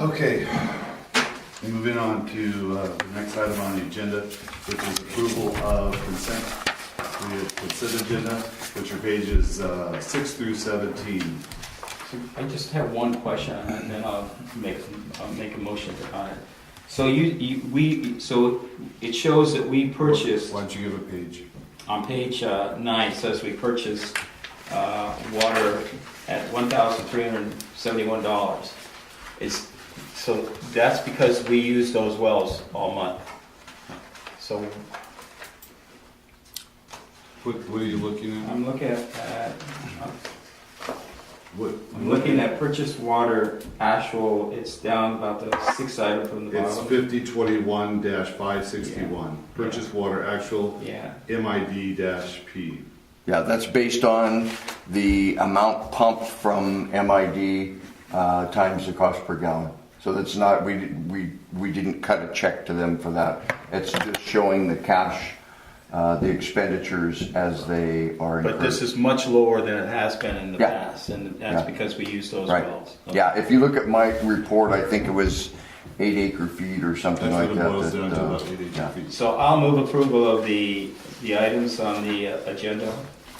Okay, moving on to the next item on the agenda, which is approval of the consent agenda, which are pages 6 through 17. I just have one question, and then I'll make a motion on it. So so it shows that we purchased, Why don't you give a page? on page 9, it says we purchased water at $1,371. So that's because we use those wells all month. So What are you looking at? I'm looking at What? I'm looking at purchased water actual. It's down about the 6th item from the It's bottom. 5021-561. Purchase water actual Yeah. MID-P. Yeah, that's based on the amount pumped from MID times the cost per gallon. So that's not, we didn't cut a check to them for that. It's just showing the cash, the expenditures as they are incurred. But this is much lower than it has been in the Yeah. past, and that's Yeah. because we use those Right. wells. Yeah, if you look at my report, I think it was 8 acre feet or something That's like what it that. boils down to, about 8 yeah. acre feet. So I'll move approval of the items on the agenda.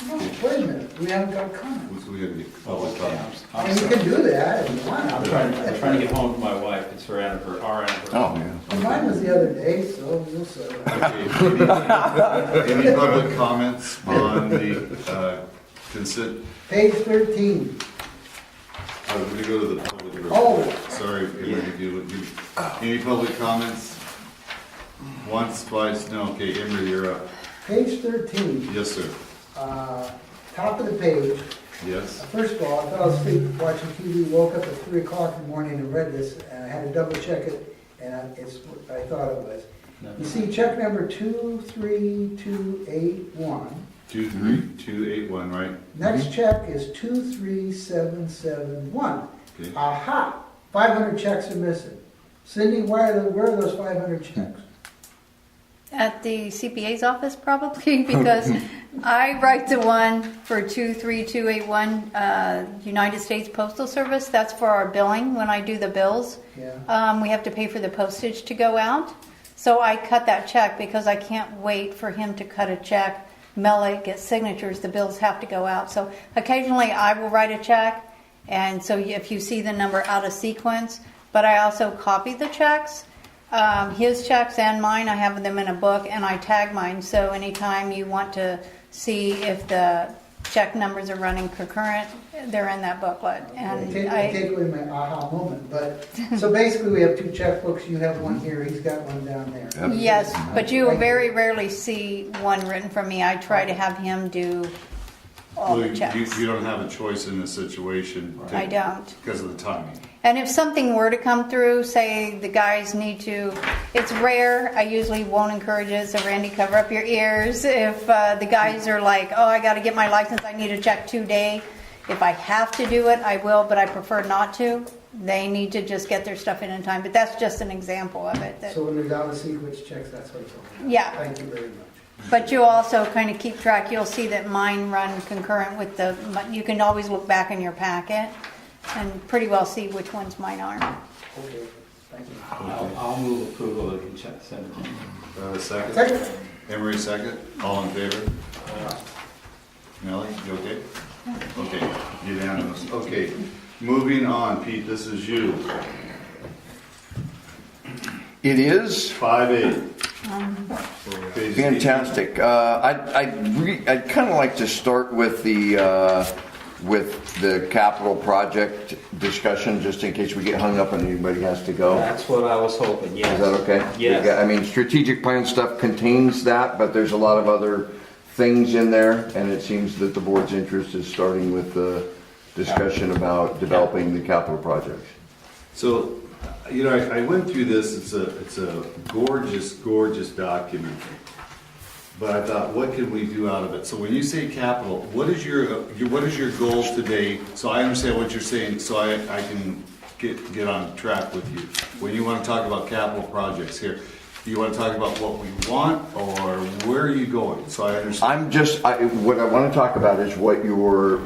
No, wait a minute, we haven't got comments. So we gotta get Oh, public okay. comments. I mean, you can do that if you want. I'm trying to get home to my wife. It's her anniversary, our anniversary. Oh, yeah. Well, mine was the other day, so we'll settle. Okay, any public comments on the consent? Page 13. We're gonna go to the public. Oh. Sorry, any public comments? Once, twice, no, okay, Emery, you're up. Page 13, Yes, sir. top of the page. Yes. First of all, I fell asleep watching TV, woke up at 3 o'clock in the morning and read this, and I had to double check it, and it's what I thought it was. You see check number 23281. 23281, right? Next check is 23771. Okay. Aha, 500 checks are missing. Cindy, where are those 500 checks? At the CPA's office probably, because I write the one for 23281 United States Postal Service. That's for our billing when I do the bills. Yeah. We have to pay for the postage to go out. So I cut that check because I can't wait for him to cut a check, mail it, get signatures. The bills have to go out. So occasionally I will write a check. And so if you see the number out of sequence, but I also copy the checks. His checks and mine, I have them in a book and I tag mine. So anytime you want to see if the check numbers are running concurrent, they're in that booklet. And I take away my aha moment, but, so basically we have 2 checkbooks, you have one here, he's got one down there. Yep. yes, but you very rarely see one written from me. I try to have him do all Well, the checks. you don't have a choice in this situation. I don't. Because of the timing. And if something were to come through, say the guys need to, it's rare, I usually won't encourage it, so Randy, cover up your ears. If the guys are like, oh, I got to get my license, I need to check today. If I have to do it, I will, but I prefer not to. They need to just get their stuff in time, but that's just an example of it. So when there's out of sequence checks, that's what it's all about. Yeah. Thank you very much. But you also kind of keep track, you'll see that mine run concurrent with you can always look back in your packet and pretty well see which ones mine are. Okay, thank you. I'll move approval of the consent agenda. Second? Second. Emery, second. All in favor? Nellie, you okay? Okay, unanimous. Okay, moving on. Pete, this is you. It is 5A. Pages fantastic. I'd kind of like to start with the capital project discussion, just in case we get hung up and anybody has to go. That's what I was hoping, yes. Is that okay? Yes. I mean, strategic plan stuff contains that, but there's a lot of other things in there, and it seems that the board's interest is starting with the discussion about developing the capital projects. So, you know, I went through this. It's a gorgeous, gorgeous document. But I thought, what can we do out of it? So when you say capital, what is your goal today? So I understand what you're saying, so I can get on track with you. When you want to talk about capital projects here, do you want to talk about what we want, or where are you going? So I understand. What I want to talk about is what your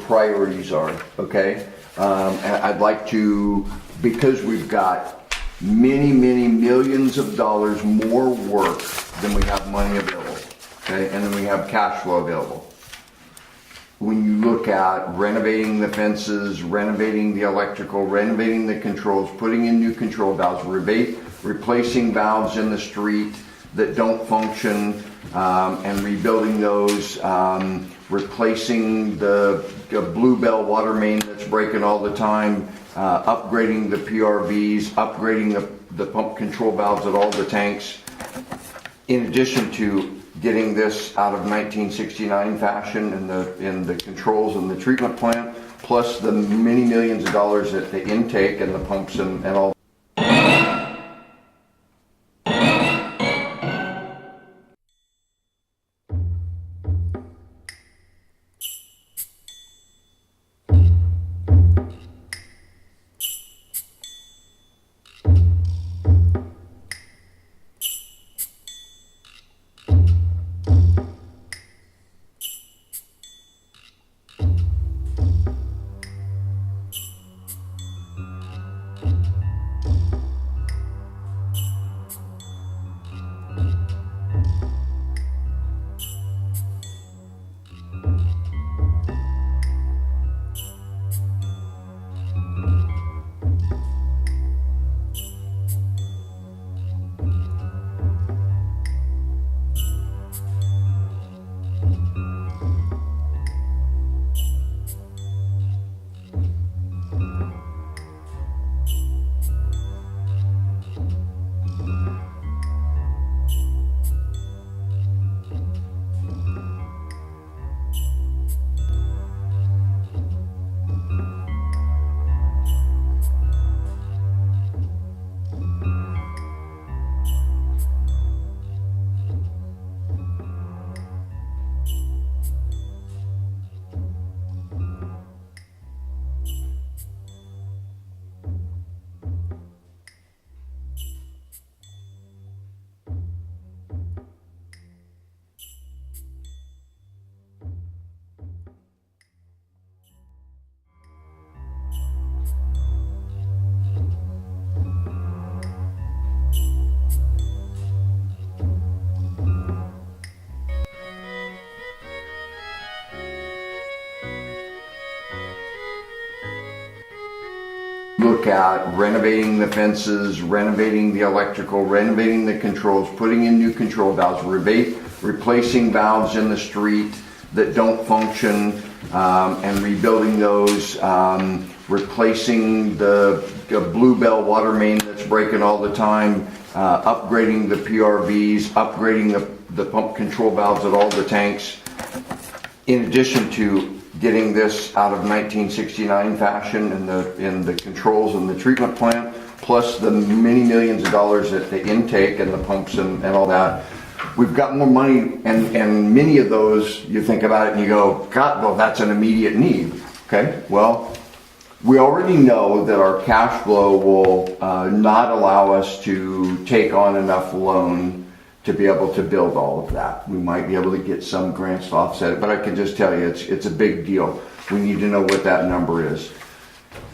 priorities are. Okay, I'd like to because we've got many, many millions of dollars more work than we have money available, okay, and then we have cash flow available. When you look at renovating the fences, renovating the electrical, renovating the controls, putting in new control valves, replacing valves in the street that don't function, and rebuilding those, replacing the bluebell water main that's breaking all the time, upgrading the PRVs, upgrading the pump control valves at all the tanks, in addition to getting this out of 1969 fashion in the controls and the treatment plant, plus the many millions of dollars at the intake and the pumps and all. Look at renovating the fences, renovating the electrical, renovating the controls, putting in new control valves, replacing valves in the street that don't function, and rebuilding those, replacing the bluebell water main that's breaking all the time, upgrading the PRVs, upgrading the pump control valves at all the tanks, in addition to getting this out of 1969 fashion in the controls and the treatment plant, plus the many millions of dollars at the intake and the pumps and all that. We've got more money, and many of those, you think about it and you go, God, well, that's an immediate need. Okay, well, we already know that our cash flow will not allow us to take on enough loan to be able to build all of that. We might be able to get some grants to offset it, but I can just tell you, it's a big deal. We need to know what that number is.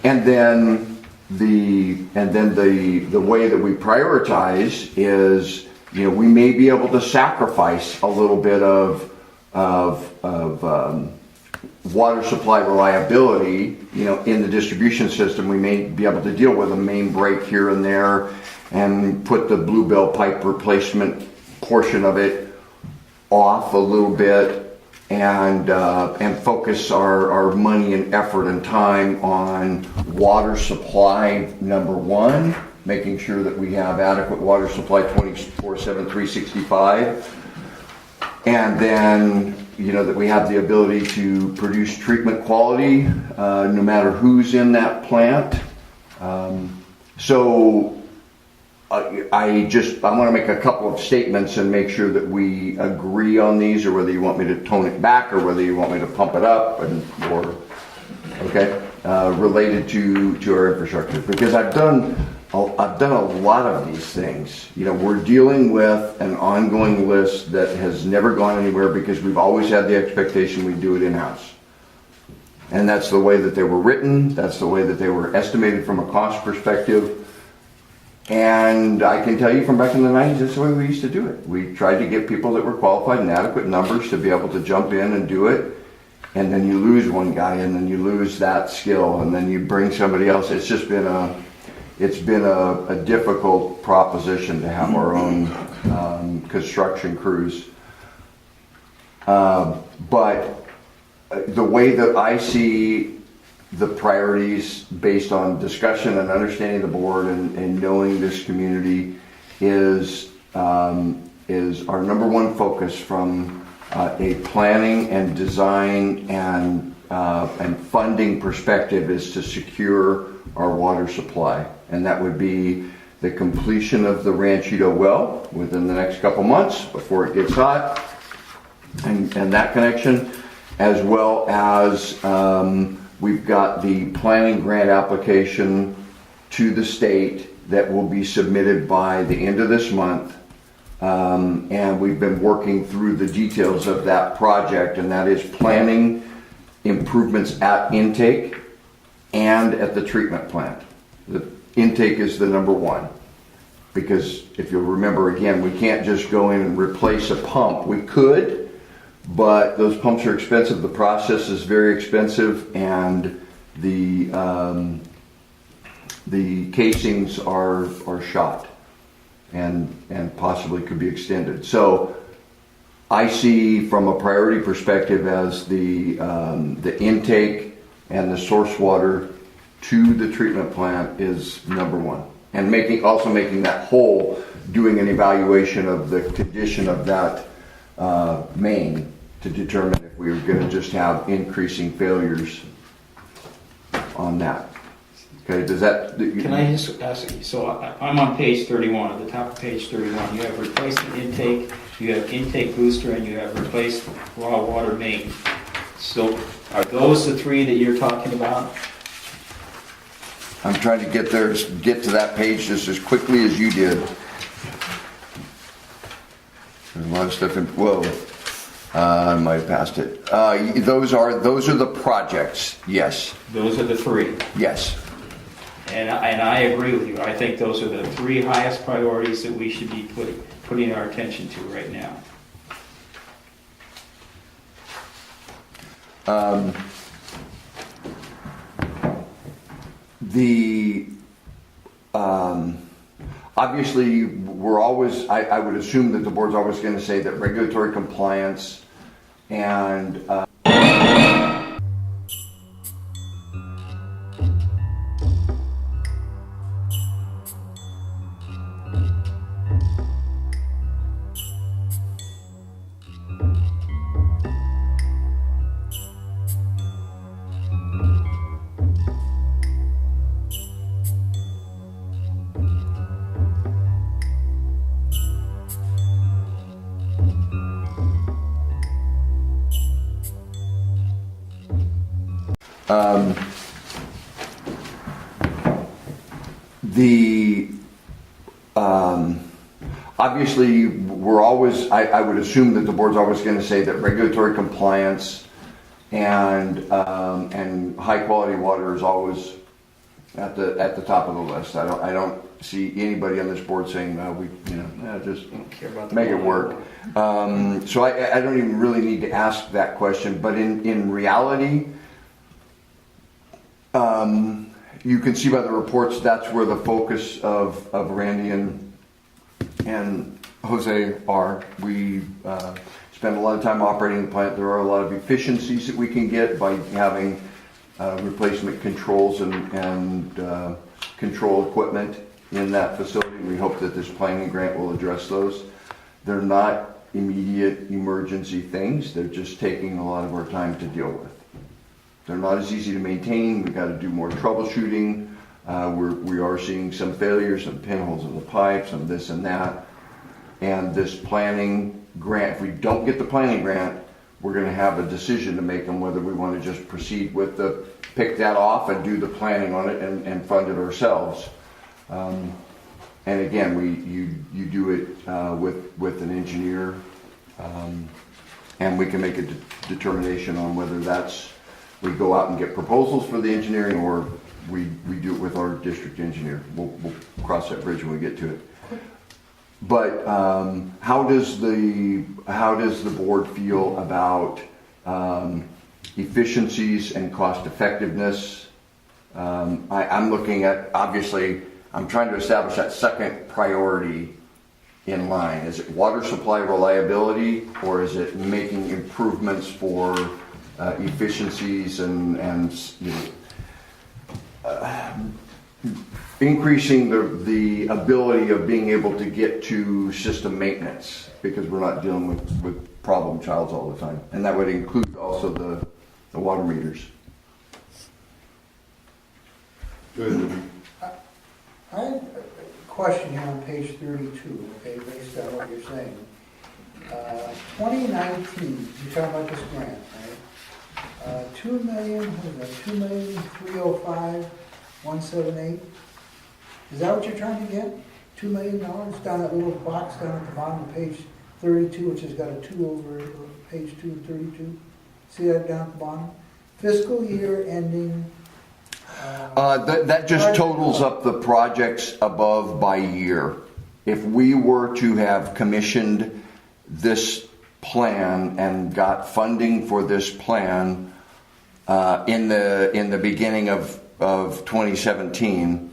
And then the way that we prioritize is, we may be able to sacrifice a little bit of water supply reliability, in the distribution system. We may be able to deal with a main break here and there and put the bluebell pipe replacement portion of it off a little bit and focus our money and effort and time on water supply, number one, making sure that we have adequate water supply 24/7, 365, and then that we have the ability to produce treatment quality no matter who's in that plant. I want to make a couple of statements and make sure that we agree on these, or whether you want me to tone it back, or whether you want me to pump it up, related to our infrastructure, because I've done a lot of these things. We're dealing with an ongoing list that has never gone anywhere because we've always had the expectation we do it in-house. And that's the way that they were written, that's the way that they were estimated from a cost perspective. And I can tell you from back in the 90s, that's the way we used to do it. We tried to get people that were qualified and adequate numbers to be able to jump in and do it. And then you lose one guy, and then you lose that skill, and then you bring somebody else. It's just been a difficult proposition to have our own construction crews. But the way that I see the priorities based on discussion and understanding the board and knowing this community is our number one focus from a planning and design and funding perspective is to secure our water supply. And that would be the completion of the Ranchito well within the next couple months before it gets hot, and that connection, as well as we've got the planning grant application to the state that will be submitted by the end of this month. And we've been working through the details of that project, and that is planning improvements at intake and at the treatment plant. The intake is the number one, because if you'll remember again, we can't just go in and replace a pump. We could, but those pumps are expensive, the process is very expensive, and the casings are shot and possibly could be extended. So I see from a priority perspective as the intake and the source water to the treatment plant is number one. And also making that whole, doing an evaluation of the condition of that main to determine if we were going to just have increasing failures on that. Okay, does that... Can I just ask you, so I'm on page 31, at the top of page 31, you have replaced the intake, you have intake booster, and you have replaced raw water main. So are those the three that you're talking about? I'm trying to get to that page just as quickly as you did. There's a lot of stuff in, whoa. I might have passed it. Those are the projects, yes. Those are the three. Yes. And I agree with you. I think those are the three highest priorities that we should be putting our attention to right now. Obviously, we're always, I would assume that the board's always going to say that regulatory compliance and obviously, we're always, I would assume that the board's always going to say that regulatory compliance and high quality water is always at the top of the list. I don't see anybody on this board saying just make it work. So I don't even really need to ask that question. But in reality, you can see by the reports that's where the focus of Randy and Jose are. We spend a lot of time operating the plant. There are a lot of efficiencies that we can get by having replacement controls and control equipment in that facility. We hope that this planning grant will address those. They're not immediate emergency things. They're just taking a lot of our time to deal with. They're not as easy to maintain. We've got to do more troubleshooting. We are seeing some failures, some pinholes in the pipes, some this and that. And this planning grant, if we don't get the planning grant, we're going to have a decision to make on whether we want to just proceed with pick that off and do the planning on it and fund it ourselves. And again, you do it with an engineer, and we can make a determination on whether we go out and get proposals for the engineering, or we do it with our district engineer. We'll cross that bridge when we get to it. But how does the board feel about efficiencies and cost effectiveness? I'm looking at, obviously, I'm trying to establish that second priority in line. Is it water supply reliability, or is it making improvements for efficiencies and you know, increasing the ability of being able to get to system maintenance, because we're not dealing with problem childs all the time. And that would include also the water meters. Good. I have a question here on page 32, okay, based on what you're saying. 2019, you're talking about this grant, right? 2 million, what is that, 2,305,178? Is that what you're trying to get? $2 million down that little box down at the bottom of page 32, which has got a 2 over page 2 of 32? See that down at the bottom? Fiscal year ending. That just totals up the projects above by year. If we were to have commissioned this plan and got funding for this plan in the beginning of 2017,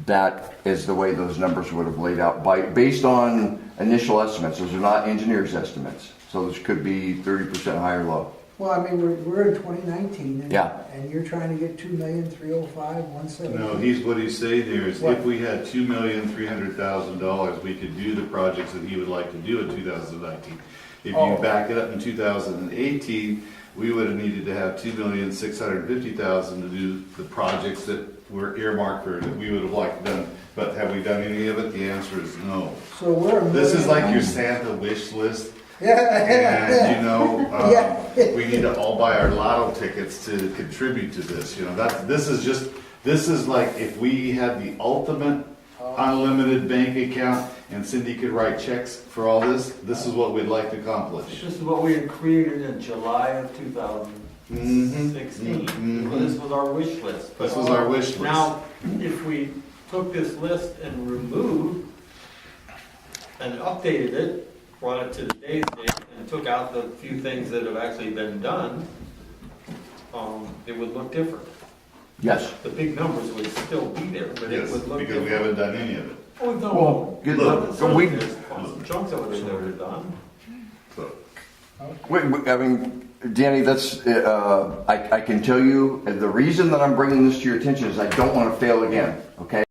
that is the way those numbers would have laid out based on initial estimates. Those are not engineers' estimates, so this could be 30% high or low. Well, I mean, we're in 2019, and, Yeah. and you're trying to get 2,305,178. No, what he's saying here is if we had $2,300,000, we could do the projects that he would like to do in 2019. If you back it up in 2018, we would have needed to have $2,650,000 to do the projects that were earmarked for, that we would have liked done. But have we done any of it? The answer is no. So we're a This is million- like your Santa wish list. Yeah. And, you know, Yeah. we need to all buy our lotto tickets to contribute to this, you know, this is like if we had the ultimate unlimited bank account and Cindy could write checks for all this is what we'd like to accomplish. This is what we had created in July of 2016. Mhm. So this was our wish list. This was our wish list. Now, if we took this list and removed and updated it, brought it to today's date, and took out the few things that have actually been done, it would look different. Yes. The big numbers would still be there, but it Yes, would look because we different. haven't done any of it. Oh, no. Well, good look, so we- There's some chunks of it that are done. So, I mean, Danny, that's, I can tell you, the reason that I'm bringing this to your attention is I don't want to fail again, okay?